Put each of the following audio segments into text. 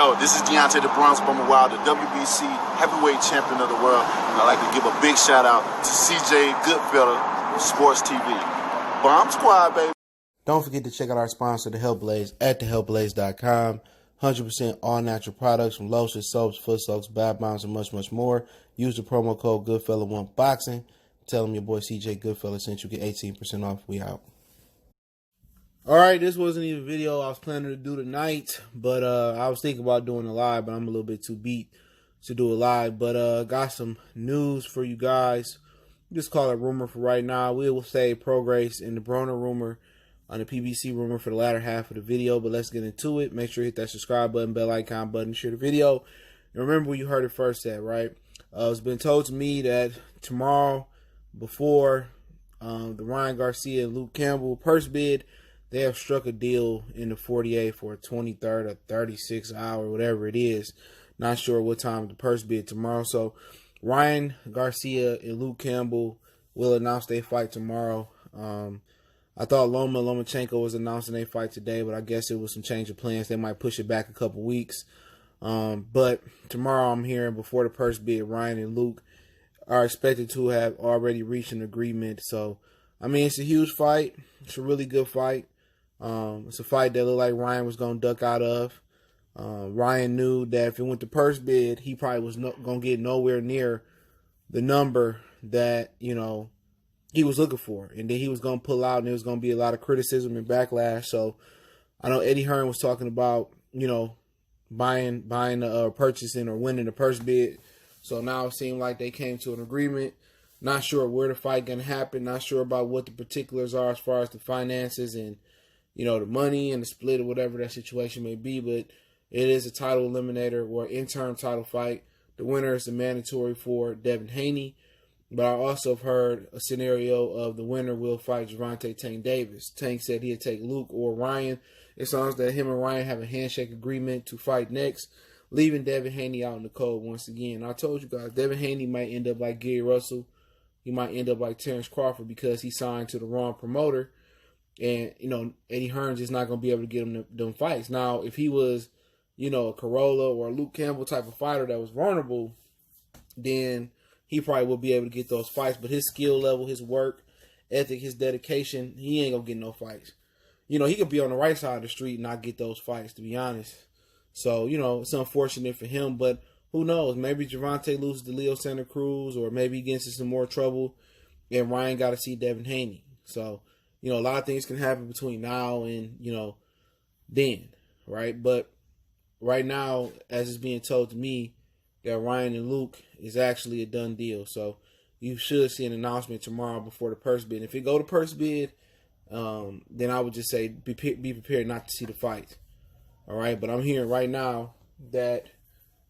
Yo, this is Deontay the Bronx Bomber Wild, the WBC heavyweight champion of the world. And I'd like to give a big shout out to CJ Goodfella of Sports TV. Bomb Squad, baby. Don't forget to check out our sponsor, The Health Blaze, at thehealthblaze.com. 100% all natural products from lotions, soaps, foot soaks, bath bombs, and much, much more. Use the promo code Goodfella1Boxing. Tell them your boy CJ Goodfella sent you. Get 18% off. We out. All right, this wasn't even a video I was planning to do tonight, but I was thinking about doing a live, but I'm a little bit too beat to do a live. But got some news for you guys. Just call it rumor for right now. We will say Prograis and the Broner rumor on the PBC rumor for the latter half of the video, but let's get into it. Make sure you hit that subscribe button, bell icon button, share the video. And remember where you heard it first at, right? It's been told to me that tomorrow, before the Ryan Garcia and Luke Campbell purse bid, they have struck a deal in the 48 for a 23rd or 36 hour, whatever it is. Not sure what time the purse bid tomorrow. So Ryan Garcia and Luke Campbell will announce their fight tomorrow. I thought Lomachenko was announcing their fight today, but I guess it was some change of plans. They might push it back a couple weeks. But tomorrow I'm hearing before the purse bid, Ryan and Luke are expected to have already reached an agreement. So, I mean, it's a huge fight. It's a really good fight. It's a fight that looked like Ryan was going to duck out of. Ryan knew that if it went to purse bid, he probably was going to get nowhere near the number that, you know, he was looking for. And then he was going to pull out, and there was going to be a lot of criticism and backlash. So I know Eddie Hearn was talking about, you know, buying purchasing or winning the purse bid. So now it seemed like they came to an agreement. Not sure where the fight going to happen. Not sure about what the particulars are as far as the finances and, you know, the money and the split or whatever that situation may be. But it is a title eliminator or interim title fight. The winner is the mandatory for Devin Haney. But I also have heard a scenario of the winner will fight Gervonta Tank Davis. Tank said he'd take Luke or Ryan. It sounds that him and Ryan have a handshake agreement to fight next, leaving Devin Haney out in the cold once again. I told you guys, Devin Haney might end up like Gary Russell. He might end up like Terrence Crawford because he signed to the wrong promoter. And, you know, Eddie Hearn's just not going to be able to get him them fights. Now, if he was, you know, a Corolla or a Luke Campbell type of fighter that was vulnerable, then he probably will be able to get those fights. But his skill level, his work ethic, his dedication, he ain't going to get no fights. You know, he could be on the right side of the street and not get those fights, to be honest. So, you know, it's unfortunate for him, but who knows? Maybe Gervonta loses to Leo Santa Cruz, or maybe he gets into some more trouble and Ryan got to see Devin Haney. So, you know, a lot of things can happen between now and, you know, then, right? But right now, as it's being told to me, that Ryan and Luke is actually a done deal. So you should see an announcement tomorrow before the purse bid. If it go to purse bid, then I would just say be prepared not to see the fight. All right, but I'm hearing right now that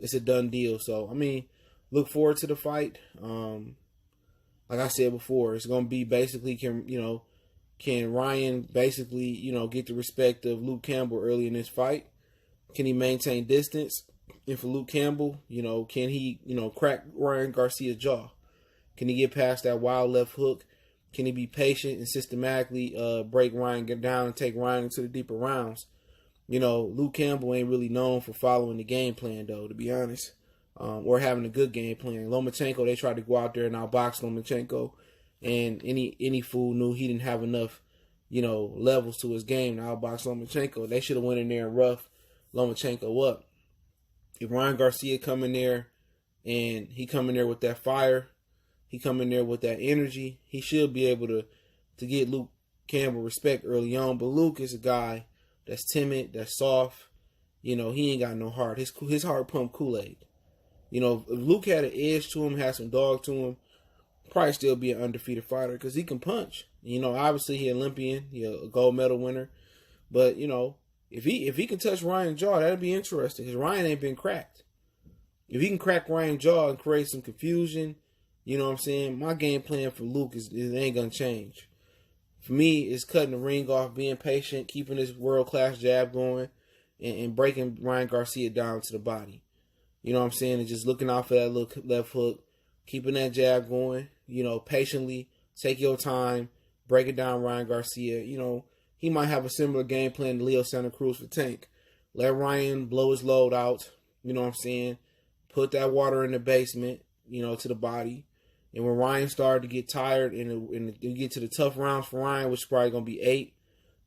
it's a done deal. So, I mean, look forward to the fight. Like I said before, it's going to be basically, can Ryan basically, you know, get the respect of Luke Campbell early in this fight? Can he maintain distance? And for Luke Campbell, you know, can he, you know, crack Ryan Garcia's jaw? Can he get past that wild left hook? Can he be patient and systematically break Ryan, get down and take Ryan into the deeper rounds? You know, Luke Campbell ain't really known for following the game plan, though, to be honest, or having a good game plan. Lomachenko, they tried to go out there and outbox Lomachenko, and any fool knew he didn't have enough, you know, levels to his game to outbox Lomachenko. They should have went in there and roughed Lomachenko up. If Ryan Garcia come in there and he come in there with that fire, he come in there with that energy, he should be able to get Luke Campbell respect early on. But Luke is a guy that's timid, that's soft. You know, he ain't got no heart. His heart pump Kool-Aid. You know, if Luke had an edge to him, had some dog to him, probably still be an undefeated fighter because he can punch. You know, obviously he Olympian, he a gold medal winner. But, you know, if he can touch Ryan's jaw, that'd be interesting because Ryan ain't been cracked. If he can crack Ryan's jaw and create some confusion, you know what I'm saying? My game plan for Luke it ain't going to change. For me, it's cutting the ring off, being patient, keeping this world-class jab going, and breaking Ryan Garcia down to the body. You know what I'm saying? And just looking out for that little left hook, keeping that jab going, you know, patiently, take your time, break it down Ryan Garcia. You know, he might have a similar game plan to Leo Santa Cruz for Tank. Let Ryan blow his load out. You know what I'm saying? Put that water in the basement, to the body. And when Ryan started to get tired and you get to the tough rounds for Ryan, which is probably going to be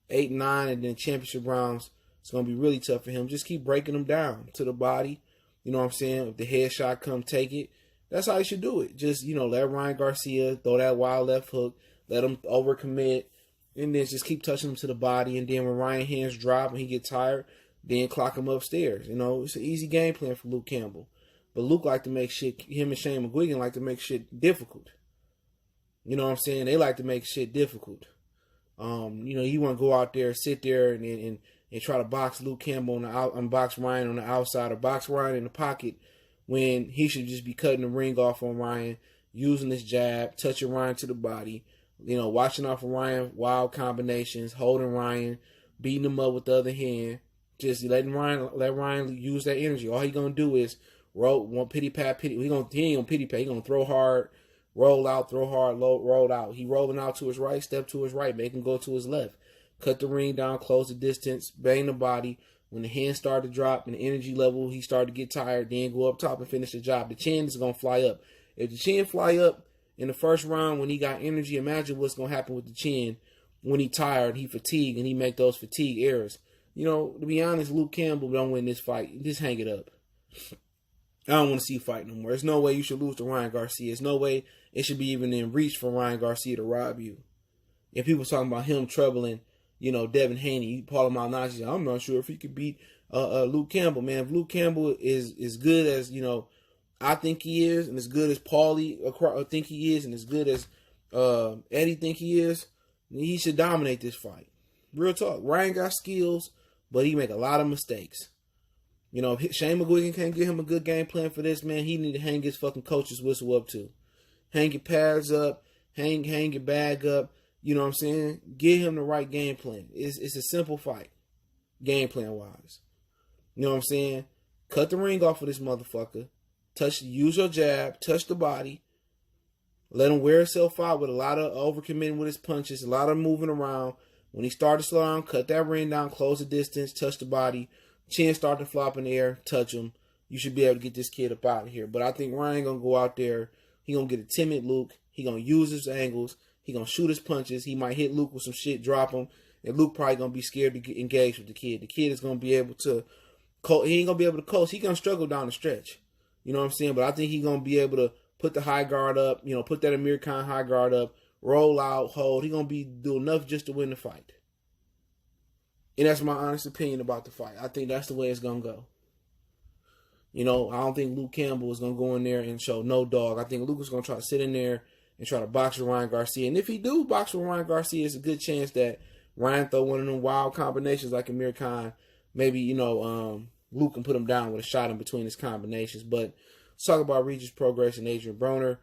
8, 9, and then championship rounds, it's going to be really tough for him. Just keep breaking them down to the body. You know what I'm saying? If the headshot come, take it. That's how you should do it. Just, let Ryan Garcia throw that wild left hook. Let him overcommit. And then just keep touching him to the body. And then when Ryan hands drop and he get tired, then clock him upstairs. It's an easy game plan for Luke Campbell. But Luke like to make shit, him and Shane McGuigan like to make shit difficult. You know what I'm saying? They like to make shit difficult. You want to go out there, sit there, and try to box Luke Campbell box Ryan on the outside, or box Ryan in the pocket when he should just be cutting the ring off on Ryan, using his jab, touching Ryan to the body, watching out for Ryan, wild combinations, holding Ryan, beating him up with the other hand, just let Ryan use that energy. All he gonna do is roll, one pity pat, pity. He ain't gonna pity pat. He gonna throw hard, roll out, throw hard, roll out. He rolling out to his right, step to his right, make him go to his left. Cut the ring down, close the distance, bang the body. When the hands start to drop and the energy level, he start to get tired, then go up top and finish the job. The chin is going to fly up. If the chin fly up in the first round when he got energy, imagine what's going to happen with the chin when he tired, he fatigued, and he make those fatigue errors. To be honest, Luke Campbell don't win this fight. Just hang it up. I don't want to see you fight no more. There's no way you should lose to Ryan Garcia. There's no way it should be even in reach for Ryan Garcia to rob you. If people talking about him troubling, Devin Haney, Paulo Maldonado, I'm not sure if he could beat Luke Campbell, man. If Luke Campbell is good as, I think he is, and as good as Paulie think he is, and as good as Eddie think he is, he should dominate this fight. Real talk. Ryan got skills, but he make a lot of mistakes. If Shane McGuigan can't give him a good game plan for this, man, he need to hang his fucking coach's whistle up too. Hang your pads up, hang your bag up. You know what I'm saying? Give him the right game plan. It's a simple fight, game plan wise. You know what I'm saying? Cut the ring off of this motherfucker. Use your jab, touch the body. Let him wear himself out with a lot of overcommitting with his punches, a lot of moving around. When he start to slow down, cut that ring down, close the distance, touch the body. Chin start to flop in the air, touch him. You should be able to get this kid up out of here. But I think Ryan going to go out there. He going to get a timid Luke. He going to use his angles. He going to shoot his punches. He might hit Luke with some shit, drop him. And Luke probably going to be scared to get engaged with the kid. The kid is going to be able to, he ain't going to be able to coast. He going to struggle down the stretch. You know what I'm saying? But I think he's going to be able to put the high guard up, put that Amir Khan high guard up, roll out, hold. He's going to be do enough just to win the fight. And that's my honest opinion about the fight. I think that's the way it's going to go. I don't think Luke Campbell is going to go in there and show no dog. I think Luke is going to try to sit in there and try to box with Ryan Garcia. And if he do box with Ryan Garcia, it's a good chance that Ryan throw one of them wild combinations like Amir Khan. Maybe, Luke can put him down with a shot in between his combinations. But let's talk about Regis, Prograis, and Adrien Broner.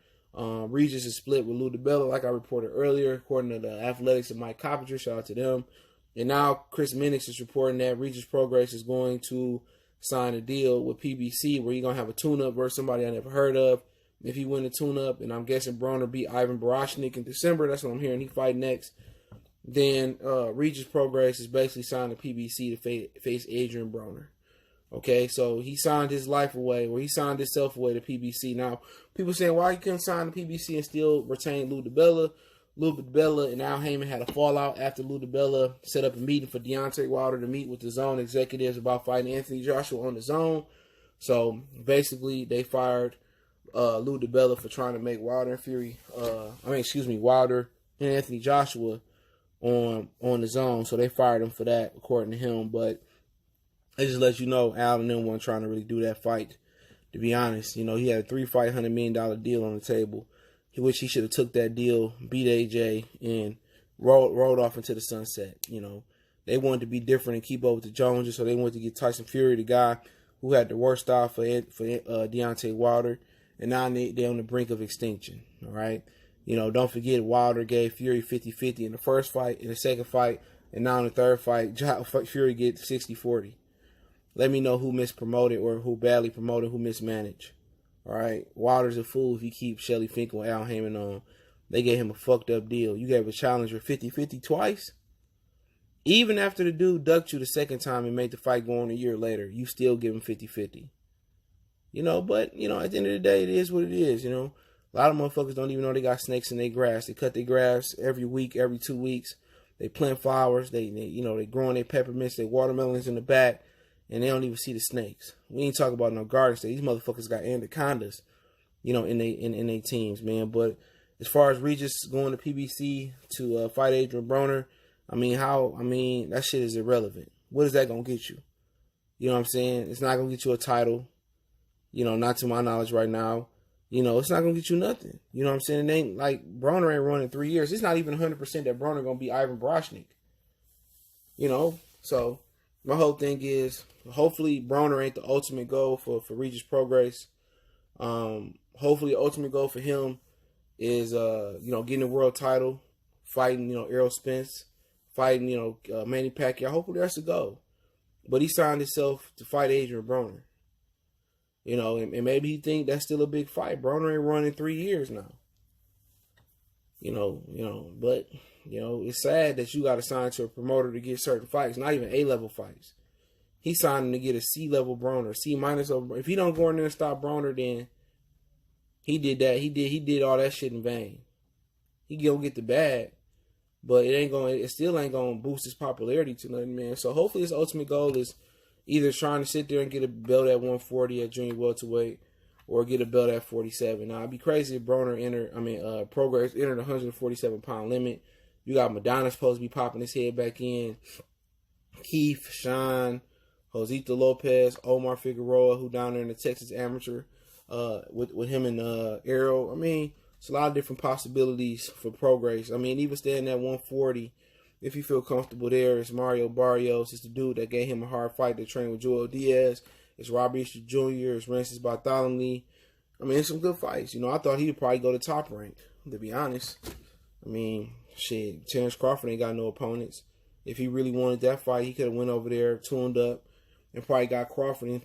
Regis is split with Lou DiBella, like I reported earlier, according to the Athletics and Mike Coppinger. Shout out to them. And now Chris Minix is reporting that Regis Prograis is going to sign a deal with PBC where he's going to have a tune-up versus somebody I never heard of. If he win the tune-up, and I'm guessing Broner beat Ivan Barashnik in December, that's what I'm hearing he fight next, then Regis Prograis is basically signed to PBC to face Adrien Broner. Okay, so he signed his life away, or he signed himself away to PBC. Now, people saying, why he couldn't sign to PBC and still retain Lou DiBella? Lou DiBella and Al Heyman had a fallout after Lou DiBella set up a meeting for Deontay Wilder to meet with the Zone executives about fighting Anthony Joshua on the Zone. So, basically, they fired Lou DiBella for trying to make Wilder and Anthony Joshua on the Zone. So they fired him for that, according to him. But it just lets you know Al and them weren't trying to really do that fight. To be honest, he had a 3-fight, $100 million deal on the table, which he should have took that deal, beat AJ, and rolled off into the sunset. They wanted to be different and keep up with the Joneses, so they wanted to get Tyson Fury, the guy who had the worst style for Deontay Wilder. And now they're on the brink of extinction, all right? Don't forget Wilder gave Fury 50-50 in the first fight, in the second fight, and now in the third fight, Fury gets 60-40. Let me know who mispromoted or who badly promoted, who mismanaged, all right? Wilder's a fool if he keeps Shelly Finkel and Al Heyman on. They gave him a fucked up deal. You gave a challenger 50-50 twice? Even after the dude ducked you the second time and made the fight go on a year later, you still give him 50-50. But, at the end of the day, it is what it is, A lot of motherfuckers don't even know they got snakes in their grass. They cut their grass every week, every 2 weeks. They plant flowers. They growing their peppermints, their watermelons in the back, and they don't even see the snakes. We ain't talking about no gardens. These motherfuckers got anacondas, in their teams, man. But as far as Regis going to PBC to fight Adrien Broner, that shit is irrelevant. What is that going to get you? You know what I'm saying? It's not going to get you a title. Not to my knowledge right now. It's not going to get you nothing. You know what I'm saying? It ain't like Broner ain't running 3 years. It's not even 100% that Broner going to be Ivan Broshnik. So my whole thing is hopefully Broner ain't the ultimate goal for Regis Prograis. Hopefully the ultimate goal for him is, getting a world title, fighting, Errol Spence, fighting, Manny Pacquiao. Hopefully that's the goal. But he signed himself to fight Adrien Broner. And maybe he think that's still a big fight. Broner ain't running 3 years now. But it's sad that you got to sign to a promoter to get certain fights, not even A-level fights. He signed him to get a C-level Broner, C-. If he don't go in there and stop Broner, then he did that. He did all that shit in vain. He gonna get the bag, but it still ain't gonna boost his popularity to nothing, man. So hopefully his ultimate goal is either trying to sit there and get a belt at 140 at junior welterweight, or get a belt at 47. Now, it'd be crazy if Prograis entered the 147-pound limit. You got Madonna supposed to be popping his head back in. Keith, Sean, Josito Lopez, Omar Figueroa, who down there in the Texas Amateur, with him and Errol. It's a lot of different possibilities for Prograis. Even staying at 140, if you feel comfortable there, it's Mario Barrios. It's the dude that gave him a hard fight that trained with Joel Diaz. It's Robert Jr. It's Francis Bartholomew. It's some good fights. I thought he'd probably go to top rank, to be honest. Terrence Crawford ain't got no opponents. If he really wanted that fight, he could have went over there, tuned up, and probably got Crawford. And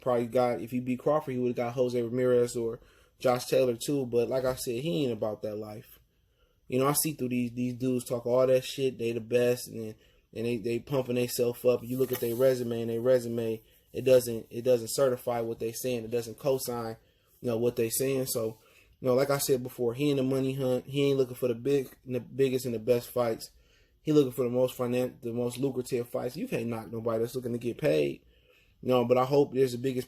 if he beat Crawford, he would have got Jose Ramirez or Josh Taylor too. But like I said, he ain't about that life. I see through these dudes talk all that shit. They the best, and they pumping themselves up. You look at their resume, it doesn't certify what they saying. It doesn't co-sign, what they saying. So, like I said before, he in the money hunt. He ain't looking for the biggest and the best fights. He looking for the most lucrative fights. You can't knock nobody that's looking to get paid. But I hope there's a bigger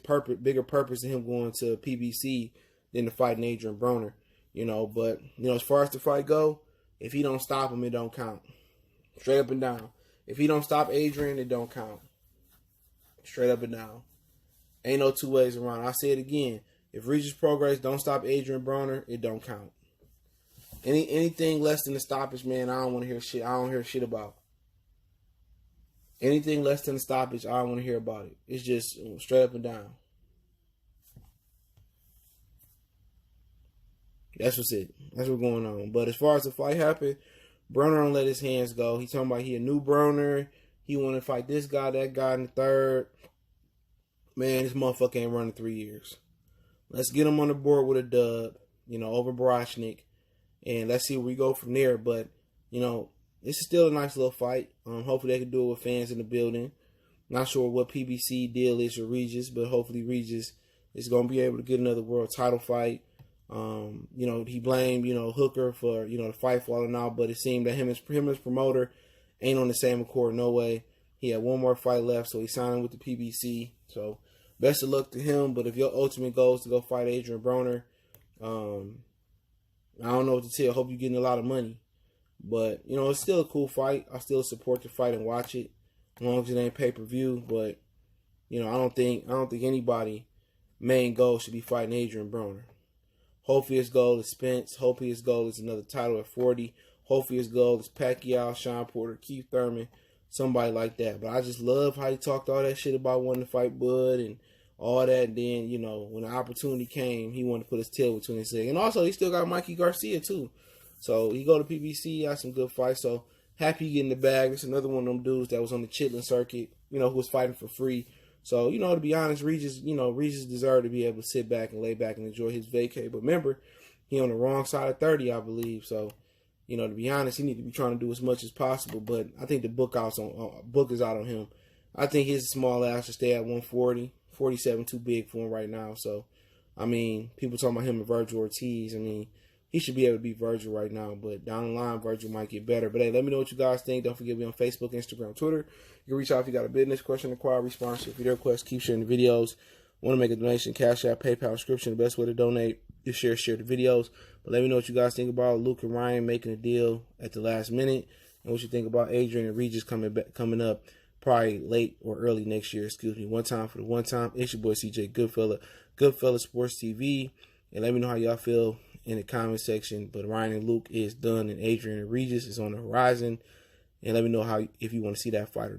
purpose in him going to PBC than to fighting Adrien Broner. But as far as the fight go, if he don't stop him, it don't count. Straight up and down. If he don't stop Adrien, it don't count. Straight up and down. Ain't no two ways around. I say it again. If Regis Prograis don't stop Adrien Broner, it don't count. Anything less than the stoppage, man, I don't want to hear shit. I don't hear shit about. Anything less than the stoppage, I don't want to hear about it. It's just straight up and down. That's what's it. That's what's going on. But as far as the fight happened, Broner don't let his hands go. He talking about he a new Broner. He want to fight this guy, that guy in the third. Man, this motherfucker ain't running 3 years. Let's get him on the board with a dub, over Broshnik. And let's see where we go from there. But, this is still a nice little fight. Hopefully they can do it with fans in the building. Not sure what PBC deal is for Regis, but hopefully Regis is going to be able to get another world title fight. He blamed, Hooker for, the fight falling out, but it seemed that him as promoter ain't on the same accord, no way. He had one more fight left, so he signed with the PBC. So, best of luck to him, but if your ultimate goal is to go fight Adrien Broner, I don't know what to tell. I hope you're getting a lot of money. But, it's still a cool fight. I still support the fight and watch it, as long as it ain't pay-per-view. But, I don't think anybody main goal should be fighting Adrien Broner. Hopefully his goal is Spence. Hopefully his goal is another title at 40. Hopefully his goal is Pacquiao, Sean Porter, Keith Thurman, somebody like that. But I just love how he talked all that shit about wanting to fight Bud and all that. And then, when the opportunity came, he wanted to put his tail between his legs. And also, he still got Mikey Garcia, too. So, he go to PBC, he got some good fights. So, happy he getting the bag. It's another one of them dudes that was on the Chitlin circuit, who was fighting for free. So, to be honest, Regis deserved to be able to sit back and lay back and enjoy his vacay. But remember, he on the wrong side of 30, I believe. So, You know, to be honest, he need to be trying to do as much as possible. But I think the book is out on him. I think his small ass should stay at 140. 47 too big for him right now. So, I mean, people talking about him and Virgil Ortiz. I mean, he should be able to beat Virgil right now. But down the line, Virgil might get better. But hey, let me know what you guys think. Don't forget me on Facebook, Instagram, Twitter. You can reach out if you got a business question, inquiry, sponsorship, video request. Keep sharing the videos. Want to make a donation, Cash App, PayPal, subscription. The best way to donate is share the videos. But let me know what you guys think about Luke and Ryan making a deal at the last minute, and what you think about Adrien and Regis coming up probably late or early next year. Excuse me. One time for the one time. It's your boy CJ Goodfella Sports TV, and let me know how y'all feel in the comment section. But Ryan and Luke is done, and Adrien and Regis is on the horizon. And let me know if you want to see that fight.